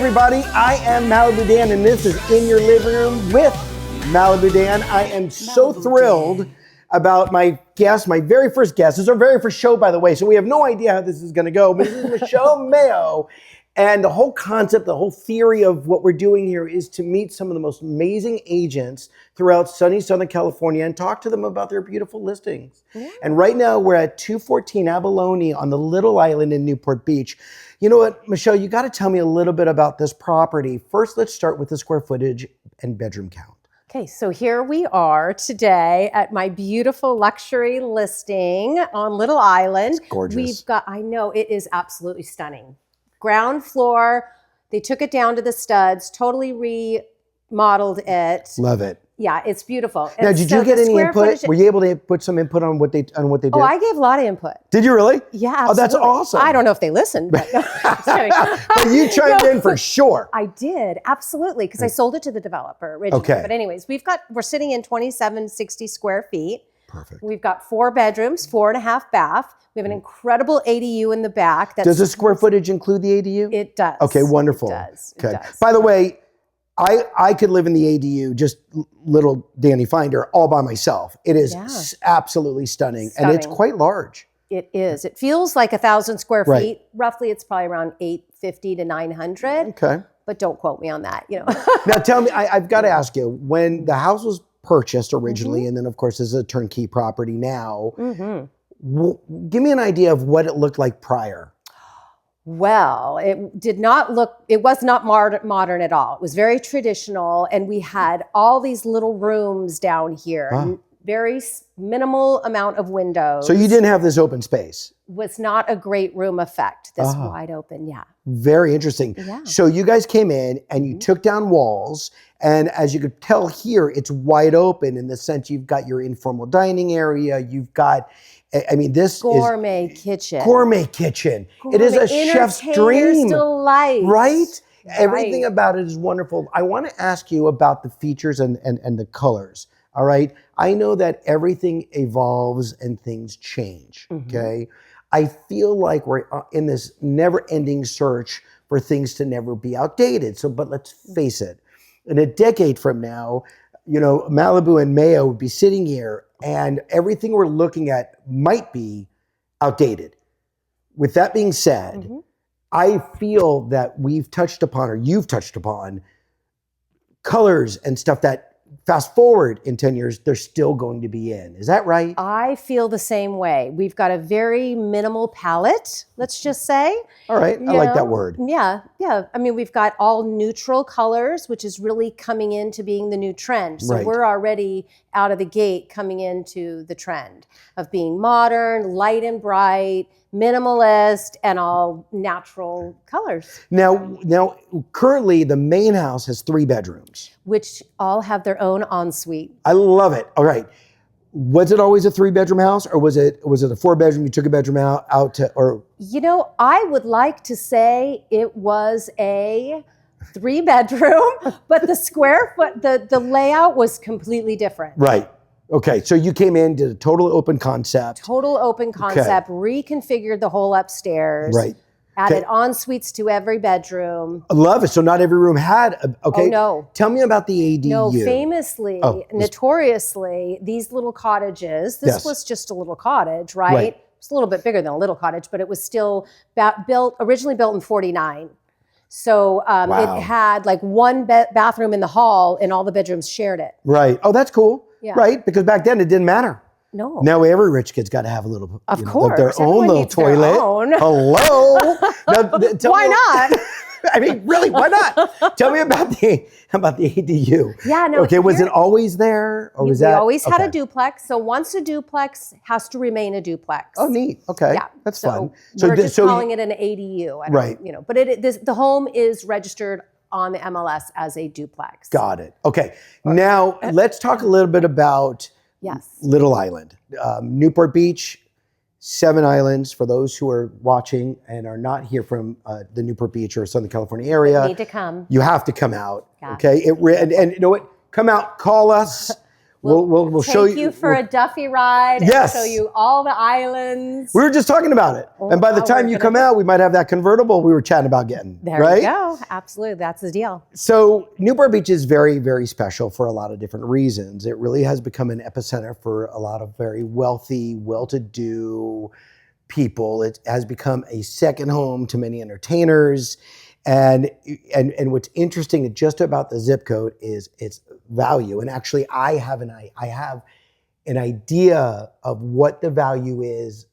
everybody, I am Malibu Dan, and this is In Your Living Room with Malibu Dan. I am so thrilled about my guest, my very first guest. This is our very first show, by the way, so we have no idea how this is going to go, but this is Michelle Mayo. And the whole concept, the whole theory of what we're doing here is to meet some of the most amazing agents throughout sunny Southern California and talk to them about their beautiful listings. Yeah. And right now we're at 214 Abalone on the little island in Newport Beach. You know what, Michelle, you got to tell me a little bit about this property. First, let's start with the square footage and bedroom count. Okay, so here we are today at my beautiful luxury listing on Little Island. It's gorgeous. We've got, I know, it is absolutely stunning. Ground floor, they took it down to the studs, totally remodeled it. Love it. Yeah, it's beautiful. Now, and did so you get any input? footage, Were you able to put some input on what they did? Oh, I gave a lot of input. Did you really? Yeah, absolutely. Oh, that's awesome. I don't know if they listened, but no, just kidding. But you chimed in for sure. I did, absolutely, because I sold it to the developer originally. Okay. But anyways, we're sitting in 2760 square feet. Perfect. We've got 4 bedrooms, 4.5 bath. We have an incredible ADU in the back. Does the square footage include the ADU? It does. Okay, wonderful. It does. Okay. It does. By the way, I could live in the ADU, just little Danny Finder, all by myself. It is absolutely stunning, and it's quite large. It is. It feels like 1,000 square Right. feet. Roughly, it's probably around 850 to 900. Okay. But don't quote me on that. You know. Now tell me, I've got to ask you, when the house was purchased originally, and then of course this is a turnkey property now, give me an idea of what it looked like prior. Well, it was not modern at all. It was very traditional, and we had all these little rooms down here, very minimal amount of windows. So you didn't have this open space? Was not a great room effect, this wide open, yeah. Very interesting. Yeah. So you guys came in and you took down walls, and as you could tell here, it's wide open in the sense you've got your informal dining area, you've got, I mean, this gourmet kitchen. Gourmet kitchen. It is a chef's dream. Delight. Right? Everything about it is wonderful. I want to ask you about the features and the colors. All right. I know that everything evolves and things change. Okay. I feel like we're in this never-ending search for things to never be outdated. So, but let's face it, in a decade from now, you know, Malibu and Mayo would be sitting here and everything we're looking at might be outdated. With that being said, I feel that we've touched upon, or you've touched upon, colors and stuff that fast forward in 10 years, they're still going to be in. Is that right? I feel the same way. We've got a very minimal palette, let's just say. All right. I like that word. Yeah. Yeah. I mean, we've got all neutral colors, which is really coming into being the new trend. So we're already out of the gate coming into the trend of being modern, light and bright, minimalist, and all natural colors. Now, currently the main house has 3 bedrooms, which all have their own ensuite. I love it. All right. Was it always a 3-bedroom house, or was it a 4-bedroom? You took a bedroom out to, or? You know, I would like to say it was a 3-bedroom, but the square foot, the layout was completely different. Right. Okay, so you came in, did a total open concept. Total open concept, reconfigured the whole upstairs. Right. Added en suites to every bedroom. I love it. So not every room had, okay. Oh, no. Tell me about the ADU. No, famously, notoriously, these little cottages, this was just a little cottage, right? It's a little bit bigger than a little cottage, but it was still originally built in 49. So it had like one bathroom in the hall and all the bedrooms shared it. Right. Oh, that's cool. Yeah. Right. Because back then it didn't matter. No. Now every rich kid's got to have a little, of course, their own little toilet. Hello. Why not? I mean, really, why not? Tell me about the ADU. Yeah, no. Okay, was it always there, or was that? We always had a duplex. So once a duplex has to remain a duplex. Oh, neat. Okay, yeah, that's fun. So we're just calling it an ADU, right? You know, but the home is registered on the MLS as a duplex. Got it. Okay, now let's talk a little bit about Little Island, Newport Beach. 7 islands for those who are watching and are not here from the Newport Beach or Southern California area. You need to come. You have to come out, okay? And you know what? Come out, call us. We'll show you. Take you for a Duffy ride. Yes. And show you all the islands. We were just talking about it. And by the time you come out, we might have that convertible we were chatting about getting. There right? you go. Absolutely. That's the deal. So Newport Beach is very, very special for a lot of different reasons. It really has become an epicenter for a lot of very wealthy, well-to-do people. It has become a second home to many entertainers. And what's interesting just about the zip code is its value. And actually, I have an idea of what the value is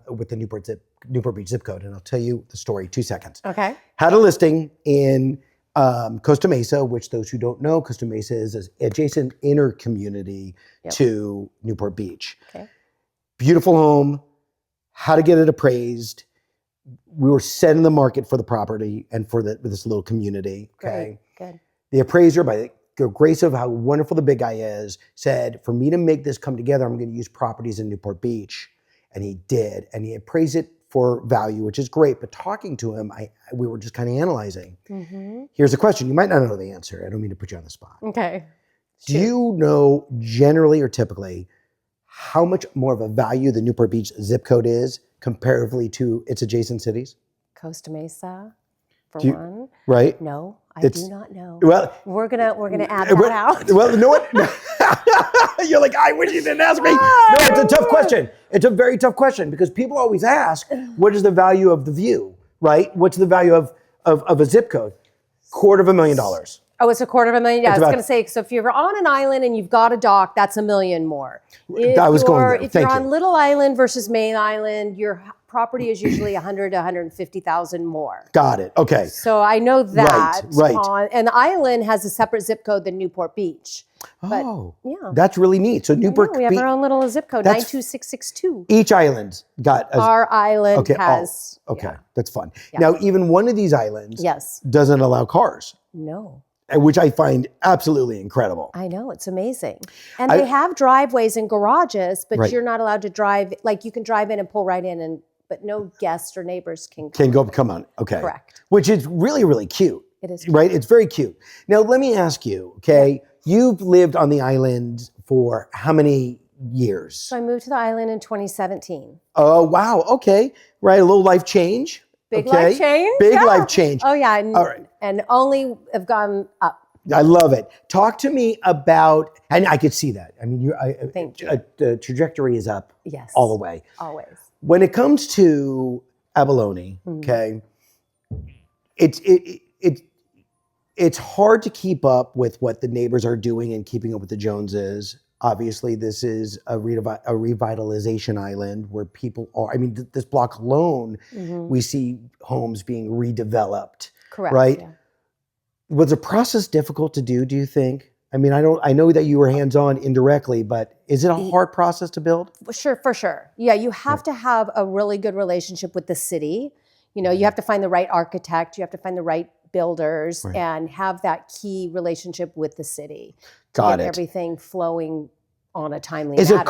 with the Newport Beach zip code. And I'll tell you the story 2 seconds. Okay. Had a listing in Costa Mesa, which those who don't know, Costa Mesa is an adjacent inner community to Newport Beach. Okay. Beautiful home. How to get it appraised. We were set in the market for the property and for this little community. Okay. Great. Good. The appraiser, by the grace of how wonderful the big guy is, said, for me to make this come together, I'm going to use properties in Newport Beach. And he did. And he appraised it for value, which is great. But talking to him, we were just kind of analyzing. Mm-hmm. Here's a question. You might not know the answer. I don't mean to put you on the spot. Okay. Do you know generally or typically how much more of a value the Newport Beach zip code is comparatively to its adjacent cities? Costa Mesa, for one. Right? No, I do not know. Well, we're gonna add that out. Well, you know what? You're like, I wish you didn't ask me. No, it's a tough question. It's a very tough question because people always ask, what is the value of the view, right? What's the value of a zip code? $250,000. Oh, it's $250,000. Yeah, I was going to say, so if you're on an island and you've got a dock, that's $1 million more. If you're on Little Island versus Main Island, your property is usually $100,000 to $150,000 more. Got it. Okay. So I know that. Right. And the island has a separate zip code than Newport Beach. But, yeah. That's really neat. So Newport Beach. We have our own little zip code, 92662. Each island got our island has. Okay, that's fun. Yeah. Now, even one of these islands doesn't allow cars. No. Which I find absolutely incredible. I know, it's amazing. And they have driveways and garages, but you're not allowed to drive, like you can drive in and pull right in, but no guests or neighbors can come on. Okay. Correct. Which is really, really cute. It is cute. Right? It's very cute. Now, let me ask you, okay, you've lived on the island for how many years? So I moved to the island in 2017. Oh, wow. Okay. Right. A little life change. Big life change. Big life change. Oh, yeah. And only have gone up. I love it. Talk to me about, and I could see that. I mean, Thank you. The trajectory is up all the way. Always. When it comes to Abalone, okay, it's hard to keep up with what the neighbors are doing and keeping up with the Joneses. Obviously, this is a revitalization island where people are, I mean, this block alone, we see homes being redeveloped. Correct. Right? Yeah. Was the process difficult to do you think? I mean, I know that you were hands-on indirectly, but is it a hard process to build? Sure, for sure. Yeah, you have to have a really good relationship with the city. You know, you have to find the right architect, you have to find the right builders, and have that key relationship with the city. Got it. Everything flowing on a timely manner. Is it the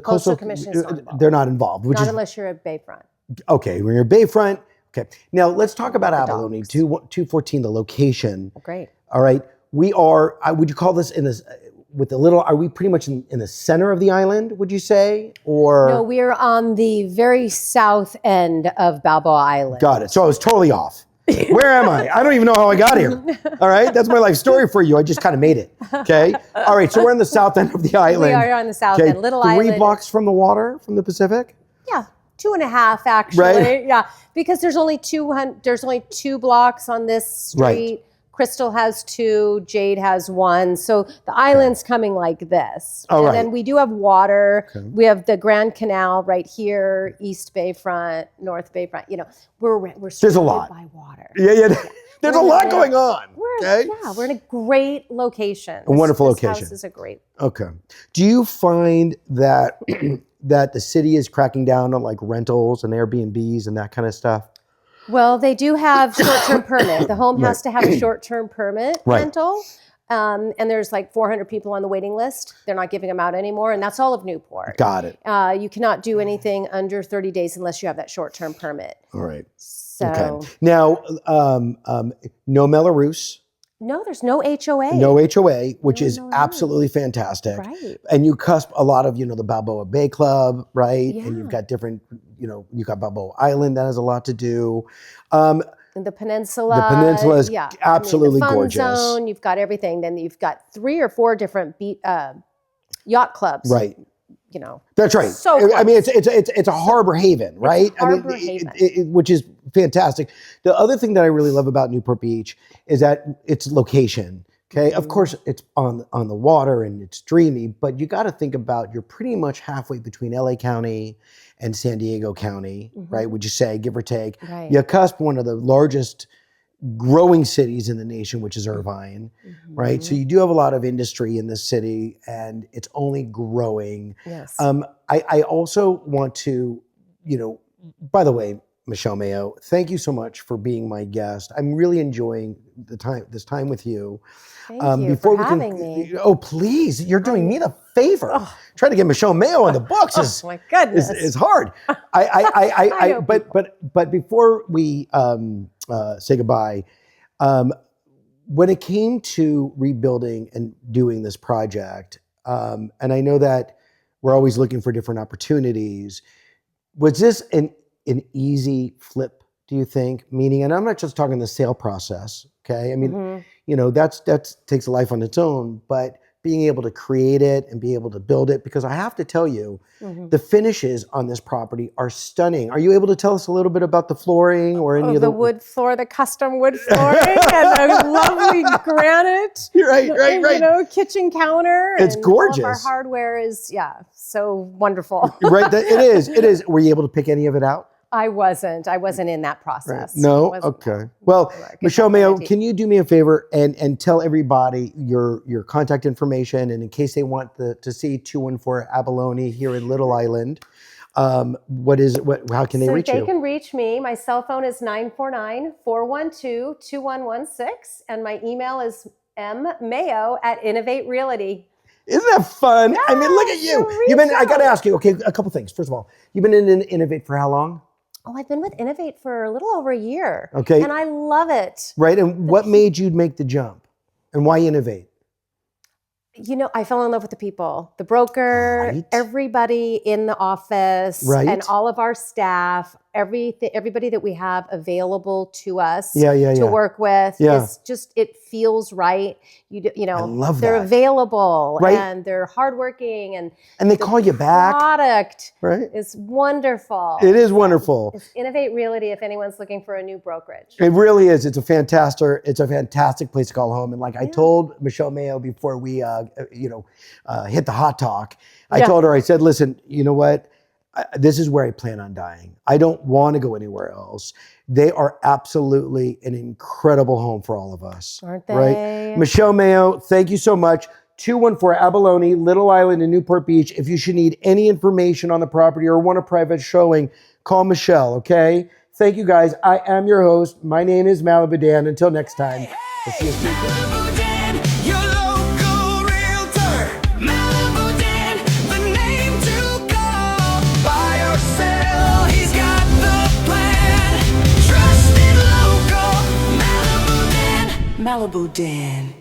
Coastal Commission is not involved. They're not involved. Not unless you're a bayfront. Okay, when you're bayfront. Okay, now let's talk about Abalone, 214, the location. Great. All right, we are, would you call this are we pretty much in the center of the island, would you say? Or no, we're on the very south end of Balboa Island. Got it. So I was totally off. Where am I? I don't even know how I got here. All right, that's my life story for you. I just kind of made it. Okay. All right, so we're on the south end of the island. We are on the south end, Little Island. 3 blocks from the water, from the Pacific? Yeah. 2.5 actually. Right. Yeah. Because there's only 2 blocks on this street. Right. Crystal has 2, Jade has 1. So the island's coming like this. Oh, and then we do have water. Okay. We have the Grand Canal right here, East Bayfront, North Bayfront. You know, we're surrounded by water. Yeah. There's a lot going on. We're in a great location. A wonderful location. This house is a great. Okay. Do you find that that the city is cracking down on like rentals and Airbnbs and that kind of stuff? Well, they do have short-term permit. The home has to have a short-term permit rental. And there's like 400 people on the waiting list. They're not giving them out anymore. And that's all of Newport. Got it. You cannot do anything under 30 days unless you have that short-term permit. All right. So okay. Now, no Melrose. No, there's no HOA. No HOA, which is absolutely fantastic. Right. And you cusp a lot of, the Balboa Bay Club, right? Yeah. And you've got different, you've got Balboa Island that has a lot to do. And the peninsula. The peninsula is absolutely the fun gorgeous. Zone, you've got everything. Then you've got 3 or 4 different yacht clubs. Right. That's right. So close. I mean, it's a harbor haven, right? Haven. Which is fantastic. The other thing that I really love about Newport Beach is that its location. Okay, of course it's on the water and it's dreamy, but you got to think about you're pretty much halfway between LA County and San Diego County, right? Would you say, give or take? Right. You cusp one of the largest growing cities in the nation, which is Irvine, right? So you do have a lot of industry in this city and it's only growing. Yes. I also want to, by the way, Michelle Mayo, thank you so much for being my guest. I'm really enjoying this time with you. Thank you for having me. Oh, please, you're doing me the favor. Trying to get Michelle Mayo on the books is my goodness, is hard. But before we say goodbye, when it came to rebuilding and doing this project, and I know that we're always looking for different opportunities, was this an easy flip, do you think? Meaning, and I'm not just talking the sale process, okay? I mean, that takes a life on its own, but being able to create it and be able to build it, because I have to tell you, the finishes on this property are stunning. Are you able to tell us a little bit about the flooring or any of the wood floor, the custom wood flooring, and the lovely granite? Right. Kitchen counter. It's gorgeous. All of our hardware is so wonderful. Right, it is. Were you able to pick any of it out? I wasn't in that process. Right. No? Okay. Well, Michelle Mayo, can you do me a favor and tell everybody your contact information, and in case they want to see 214 Abalone here in Little Island, how can they reach you? They can reach me. My cell phone is 949-412-2116, and my email is mmayo@Innovate Realty. Isn't that fun? Yeah, I mean, look at you. I got to ask you, okay, a couple things. First of all, you've been in Innovate for how long? Oh, I've been with Innovate for a little over a year. Okay. And I love it. Right. And what made you make the jump? And why Innovate? I fell in love with the people, the broker, everybody in the office, and all of our staff, everybody that we have available to us to work with. Is just, it feels right. I love they're that. Available and they're hardworking, and they call you back. Product is wonderful. It is wonderful. It's Innovate Realty if anyone's looking for a new brokerage. It really is. It's a fantastic place to call home. And like I told Michelle Mayo before we hit the hot talk, I told her, I said, listen, you know what? This is where I plan on dying. I don't want to go anywhere else. They are absolutely an incredible home for all of us. Aren't they? Right? Michelle Mayo, thank you so much. 214 Abalone, Little Island in Newport Beach. If you should need any information on the property or want a private showing, call Michelle, okay? Thank you, guys. I am your host. My name is Malibu Dan. Until next time, we'll see you soon. Malibu Dan.